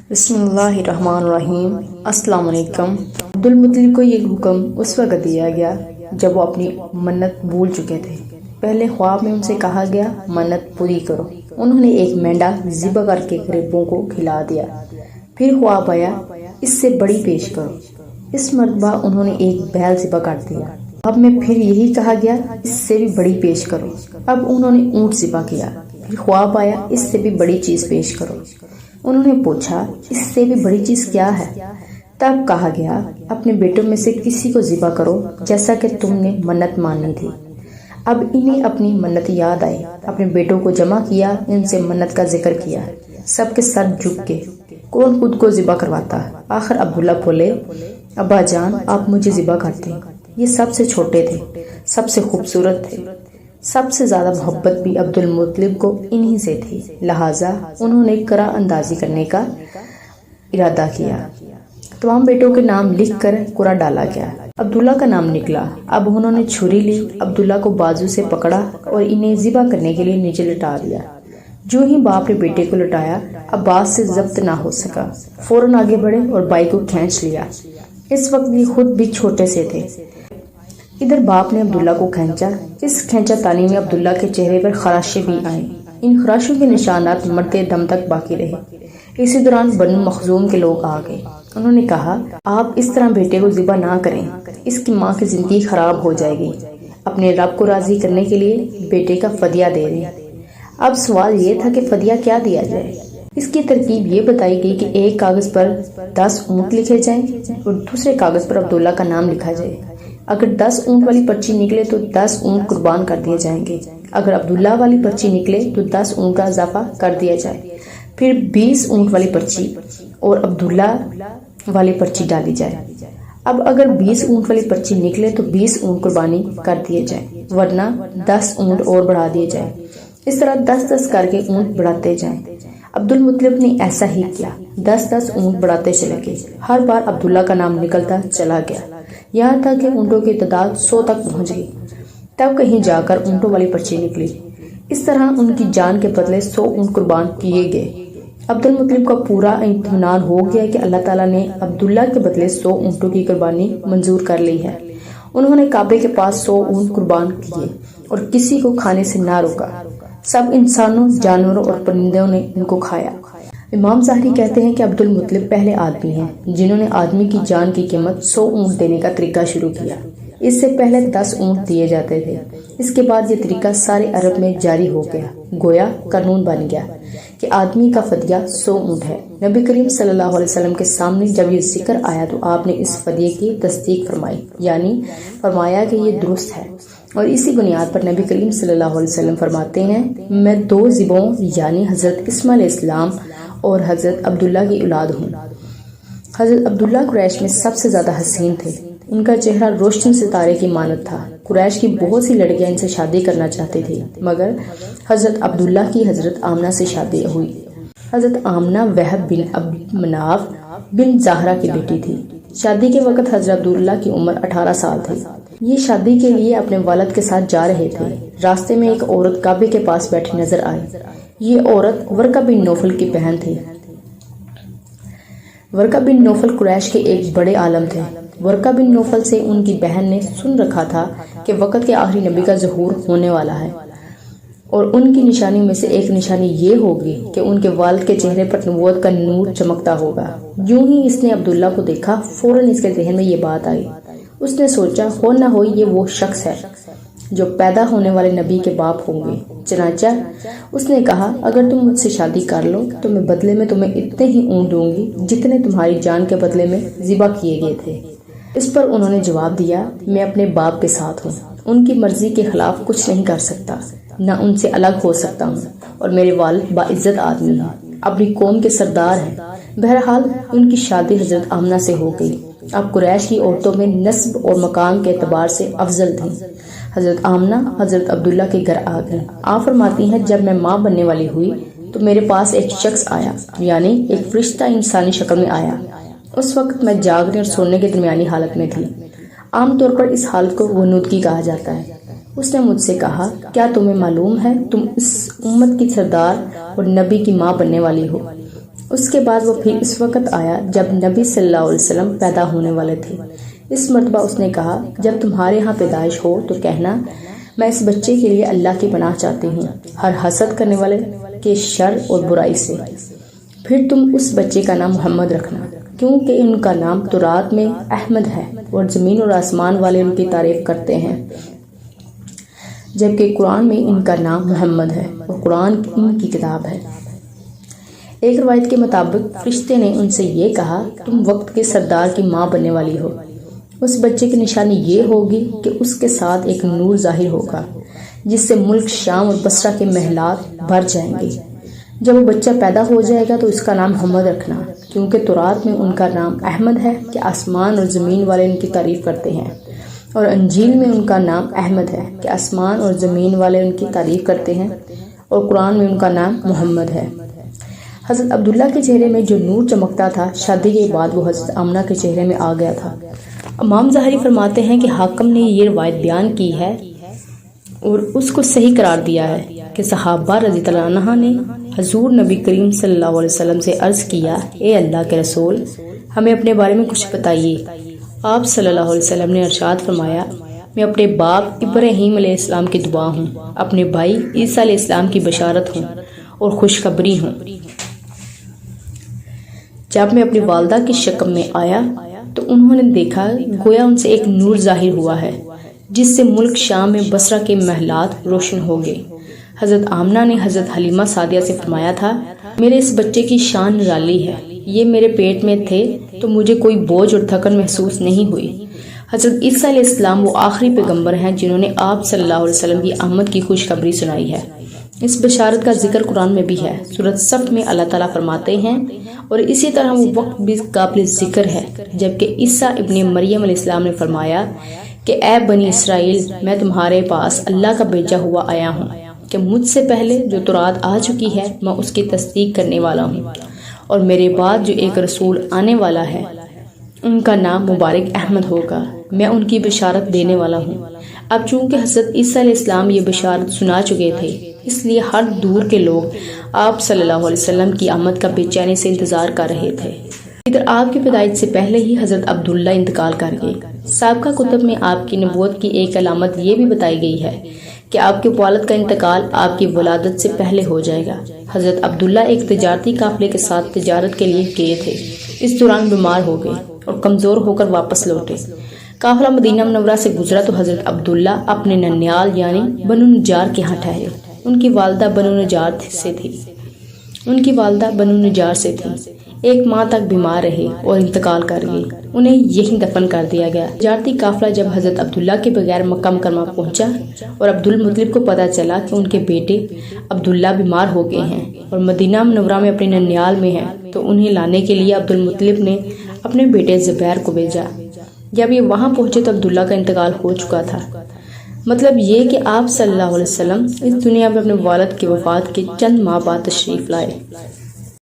بسم اللہ الرحمن الرحیم۔ السلام علیکم۔ عبدالمطلب کو یہ حکم اس وقت دیا گیا جب وہ اپنی منت بھول چکے تھے۔ پہلے خواب میں ان سے کہا گیا منت پوری کرو۔ انہوں نے ایک مینڈا ذبح کر کے غریبوں کو کھلا دیا۔ پھر خواب آیا اس سے بڑی پیش کرو۔ اس مرتبہ انہوں نے ایک بیل ذبح کر دیا۔ اب میں پھر یہی کہا گیا اس سے بھی بڑی پیش کرو۔ اب انہوں نے اونٹ ذبح کیا۔ پھر خواب آیا اس سے بھی بڑی چیز پیش کرو۔ انہوں نے پوچھا اس سے بھی بڑی چیز کیا ہے؟ تب کہا گیا اپنے بیٹوں میں سے کسی کو ذبح کرو جیسا کہ تم نے منت مانی تھی۔ اب انہیں اپنی منت یاد آئی، اپنے بیٹوں کو جمع کیا، ان سے منت کا ذکر کیا۔ سب کے سر جھک کے کون خود کو ذبح کرواتا؟ آخر عبداللہ بولے ابا جان آپ مجھے ذبح کرتے۔ یہ سب سے چھوٹے تھے، سب سے خوبصورت تھے، سب سے زیادہ محبت بھی عبدالمطلب کو انہی سے تھی، لہٰذا انہوں نے قرعہ اندازی کرنے کا ارادہ کیا۔ تمام بیٹوں کے نام لکھ کر قرعہ ڈالا گیا۔ عبداللہ کا نام نکلا۔ اب انہوں نے چھری لی، عبداللہ کو بازو سے پکڑا اور انہیں ذبح کرنے کے لیے نیچے لٹا دیا۔ جو ہی باپ نے بیٹے کو لٹایا عباس سے ضبط نہ ہو سکا، فوراً آگے بڑھے اور بھائی کو کھینچ لیا۔ اس وقت یہ خود بھی چھوٹے سے تھے۔ ادھر باپ نے عبداللہ کو کھینچا۔ اس کھینچا تانی میں عبداللہ کے چہرے پر خراشیں بھی آئیں۔ ان خراشوں کے نشانات مرتے دم تک باقی رہے۔ اسی دوران بنو مخزوم کے لوگ آ گئے۔ انہوں نے کہا آپ اس طرح بیٹے کو ذبح نہ کریں، اس کی ماں کی زندگی خراب ہو جائے گی۔ اپنے رب کو راضی کرنے کے لیے بیٹے کا فدیہ دے دیں۔ اب سوال یہ تھا کہ فدیہ کیا دیا جائے۔ اس کی ترکیب یہ بتائی گئی کہ ایک کاغذ پر 10 اونٹ لکھے جائیں اور دوسرے کاغذ پر عبداللہ کا نام لکھا جائے۔ اگر 10 اونٹ والی پرچی نکلے تو 10 اونٹ قربان کر دیے جائیں گے۔ اگر عبداللہ والی پرچی نکلے تو 10 اونٹ کا اضافہ کر دیا جائے۔ پھر 20 اونٹ والی پرچی اور عبداللہ والی پرچی ڈالی جائے۔ اب اگر 20 اونٹ والی پرچی نکلے تو 20 اونٹ قربانی کر دیے جائیں، ورنہ 10 اونٹ اور بڑھا دیے جائیں۔ اس طرح 10-10 کر کے اونٹ بڑھاتے جائیں۔ عبدالمطلب نے ایسا ہی کیا، 10-10 اونٹ بڑھاتے چلے گئے۔ ہر بار عبداللہ کا نام نکلتا چلا گیا، یہاں تک کہ اونٹوں کی تعداد 100 تک پہنچ گئی۔ تب کہیں جا کر اونٹوں والی پرچی نکلی۔ اس طرح ان کی جان کے بدلے 100 اونٹ قربان کیے گئے۔ عبدالمطلب کا پورا اطمینان ہو گیا کہ اللہ تعالیٰ نے عبداللہ کے بدلے 100 اونٹوں کی قربانی منظور کر لی ہے۔ انہوں نے کعبے کے پاس 100 اونٹ قربان کیے اور کسی کو کھانے سے نہ روکا۔ سب انسانوں، جانوروں اور پرندوں نے ان کو کھایا۔ امام ظاہری کہتے ہیں کہ عبدالمطلب پہلے آدمی ہیں جنہوں نے آدمی کی جان کی قیمت 100 اونٹ دینے کا طریقہ شروع کیا۔ اس سے پہلے 10 اونٹ دیے جاتے تھے۔ اس کے بعد یہ طریقہ سارے عرب میں جاری ہو گیا، گویا قانون بن گیا کہ آدمی کا فدیہ 100 اونٹ ہے۔ نبی کریم صلی اللہ علیہ وسلم کے سامنے جب یہ ذکر آیا تو آپ نے اس فدیے کی تصدیق فرمائی، یعنی فرمایا کہ یہ درست ہے، اور اسی بنیاد پر نبی کریم صلی اللہ علیہ وسلم فرماتے ہیں میں 2 ذبحوں یعنی حضرت اسماعیل علیہ السلام اور حضرت عبداللہ کی اولاد ہوں۔ حضرت عبداللہ قریش میں سب سے زیادہ حسین تھے۔ ان کا چہرہ روشن ستارے کی مانند تھا۔ قریش کی بہت سی لڑکیاں ان سے شادی کرنا چاہتی تھی، مگر حضرت عبداللہ کی حضرت آمنہ سے شادی ہوئی۔ حضرت آمنہ وہب بن عبد مناف بن زہرہ کی بیٹی تھی۔ شادی کے وقت حضرت عبداللہ کی عمر 18 سال تھی۔ یہ شادی کے لیے اپنے والد کے ساتھ جا رہے تھے۔ راستے میں ایک عورت کعبے کے پاس بیٹھی نظر آئی۔ یہ عورت ورقہ بن نوفل کی بہن تھی۔ ورقہ بن نوفل قریش کے ایک بڑے عالم تھے۔ ورقہ بن نوفل سے ان کی بہن نے سن رکھا تھا کہ وقت کے آخری نبی کا ظہور ہونے والا ہے، اور ان کی نشانی میں سے ایک نشانی یہ ہوگی کہ ان کے والد کے چہرے پر نبوت کا نور چمکتا ہوگا۔ یوں ہی اس نے عبداللہ کو دیکھا، فوراً اس کے ذہن میں یہ بات آئی۔ اس نے سوچا ہو نہ ہو یہ وہ شخص ہے جو پیدا ہونے والے نبی کے باپ ہوں گے۔ چنانچہ اس نے کہا اگر تم مجھ سے شادی کر لو تو میں بدلے میں تمہیں اتنے ہی اونٹ دوں گی جتنے تمہاری جان کے بدلے میں ذبح کیے گئے تھے۔ اس پر انہوں نے جواب دیا میں اپنے باپ کے ساتھ ہوں، ان کی مرضی کے خلاف کچھ نہیں کر سکتا، نہ ان سے الگ ہو سکتا ہوں، اور میرے والد باعزت آدمی ہیں، اپنی قوم کے سردار ہیں۔ بہرحال ان کی شادی حضرت آمنہ سے ہو گئی۔ اب قریش کی عورتوں میں نسب اور مقام کے اعتبار سے افضل تھیں۔ حضرت آمنہ حضرت عبداللہ کے گھر آ گئی۔ آپ فرماتی ہیں جب میں ماں بننے والی ہوئی تو میرے پاس ایک شخص آیا، یعنی ایک فرشتہ انسانی شکل میں آیا۔ اس وقت میں جاگنے اور سونے کے درمیانی حالت میں تھی۔ عام طور پر اس حالت کو غنودگی کہا جاتا ہے۔ اس نے مجھ سے کہا کیا تمہیں معلوم ہے تم اس امت کی سردار اور نبی کی ماں بننے والی ہو؟ اس کے بعد وہ پھر اس وقت آیا جب نبی صلی اللہ علیہ وسلم پیدا ہونے والے تھے۔ اس مرتبہ اس نے کہا، جب تمہارے ہاں پیدائش ہو تو کہنا میں اس بچے کے لیے اللہ کی پناہ چاہتی ہوں ہر حسد کرنے والے کے شر اور برائی سے۔ پھر تم اس بچے کا نام محمد رکھنا، کیونکہ ان کا نام تورات میں احمد ہے اور زمین اور آسمان والے ان کی تعریف کرتے ہیں، جبکہ قرآن میں ان کا نام محمد ہے اور قرآن ان کی کتاب ہے۔ ایک روایت کے مطابق فرشتے نے ان سے یہ کہا، تم وقت کے سردار کی ماں بننے والی ہو۔ اس بچے کی نشانی یہ ہوگی کہ اس کے ساتھ ایک نور ظاہر ہوگا جس سے ملک شام اور بصرہ کے محلات بھر جائیں گے۔ جب وہ بچہ پیدا ہو جائے گا تو اس کا نام محمد رکھنا، کیونکہ تورات میں ان کا نام احمد ہے کہ آسمان اور زمین والے ان کی تعریف کرتے ہیں، اور انجیل میں ان کا نام احمد ہے کہ آسمان اور زمین والے ان کی تعریف کرتے ہیں، اور قرآن میں ان کا نام محمد ہے۔ حضرت عبداللہ کے چہرے میں جو نور چمکتا تھا، شادی کے بعد وہ حضرت آمنہ کے چہرے میں آ گیا تھا۔ امام ظاہری فرماتے ہیں کہ حاکم نے یہ روایت بیان کی ہے اور اس کو صحیح قرار دیا ہے کہ صحابہ رضی اللہ عنہ نے حضور نبی کریم صلی اللہ علیہ وسلم سے عرض کیا، اے اللہ کے رسول، ہمیں اپنے بارے میں کچھ بتائیے۔ آپ صلی اللہ علیہ وسلم نے ارشاد فرمایا، میں اپنے باپ ابراہیم علیہ السلام کی دعا ہوں، اپنے بھائی عیسیٰ علیہ السلام کی بشارت ہوں اور خوشخبری ہوں۔ جب میں اپنی والدہ کی شکم میں آیا تو انہوں نے دیکھا گویا ان سے ایک نور ظاہر ہوا ہے جس سے ملک شام میں بصرہ کے محلات روشن ہو گئے۔ حضرت آمنہ نے حضرت حلیمہ سعدیہ سے فرمایا تھا، میرے اس بچے کی شان نرالی ہے، یہ میرے پیٹ میں تھے تو مجھے کوئی بوجھ اور تھکن محسوس نہیں ہوئی۔ حضرت عیسیٰ علیہ السلام وہ آخری پیغمبر ہیں جنہوں نے آپ صلی اللہ علیہ وسلم کی آمد کی خوشخبری سنائی ہے۔ اس بشارت کا ذکر قرآن میں بھی ہے۔ سورۃ صف میں اللہ تعالیٰ فرماتے ہیں، اور اسی طرح وہ وقت بھی قابل ذکر ہے جبکہ عیسیٰ ابن مریم علیہ السلام نے فرمایا کہ اے بنی اسرائیل، میں تمہارے پاس اللہ کا بھیجا ہوا آیا ہوں کہ مجھ سے پہلے جو تورات آ چکی ہے میں اس کی تصدیق کرنے والا ہوں، اور میرے بعد جو ایک رسول آنے والا ہے ان کا نام مبارک احمد ہوگا، میں ان کی بشارت دینے والا ہوں۔ اب چونکہ حضرت عیسیٰ علیہ السلام یہ بشارت سنا چکے تھے، اس لیے ہر دور کے لوگ آپ صلی اللہ علیہ وسلم کی آمد کا بے چینی سے انتظار کر رہے تھے۔ ادھر آپ کی پیدائش سے پہلے ہی حضرت عبداللہ انتقال کر گئے۔ سابقہ کتب میں آپ کی نبوت کی ایک علامت یہ بھی بتائی گئی ہے کہ آپ کے والد کا انتقال آپ کی ولادت سے پہلے ہو جائے گا۔ حضرت عبداللہ ایک تجارتی قافلے کے ساتھ تجارت کے لیے گئے تھے، اس دوران بیمار ہو گئے اور کمزور ہو کر واپس لوٹے۔ قافلہ مدینہ منورہ سے گزرا تو حضرت عبداللہ اپنے ننیال یعنی بنو نجار کے ہاں ٹھہرے۔ ان کی والدہ بنو نجار سے تھی۔ ایک ماہ تک بیمار رہے اور انتقال کر گئی، انہیں یہیں دفن کر دیا گیا۔ تجارتی قافلہ جب حضرت عبداللہ کے بغیر مکہ مکرمہ پہنچا اور عبد المطلب کو پتہ چلا کہ ان کے بیٹے عبداللہ بیمار ہو گئے ہیں اور مدینہ منورہ میں اپنے ننیال میں ہیں، تو انہیں لانے کے لیے عبد المطلب نے اپنے بیٹے زبیر کو بھیجا۔ جب یہ وہاں پہنچے تو عبداللہ کا انتقال ہو چکا تھا۔ مطلب یہ کہ آپ صلی اللہ علیہ وسلم اس دنیا میں اپنے والد کی وفات کے چند ماہ بعد تشریف لائے۔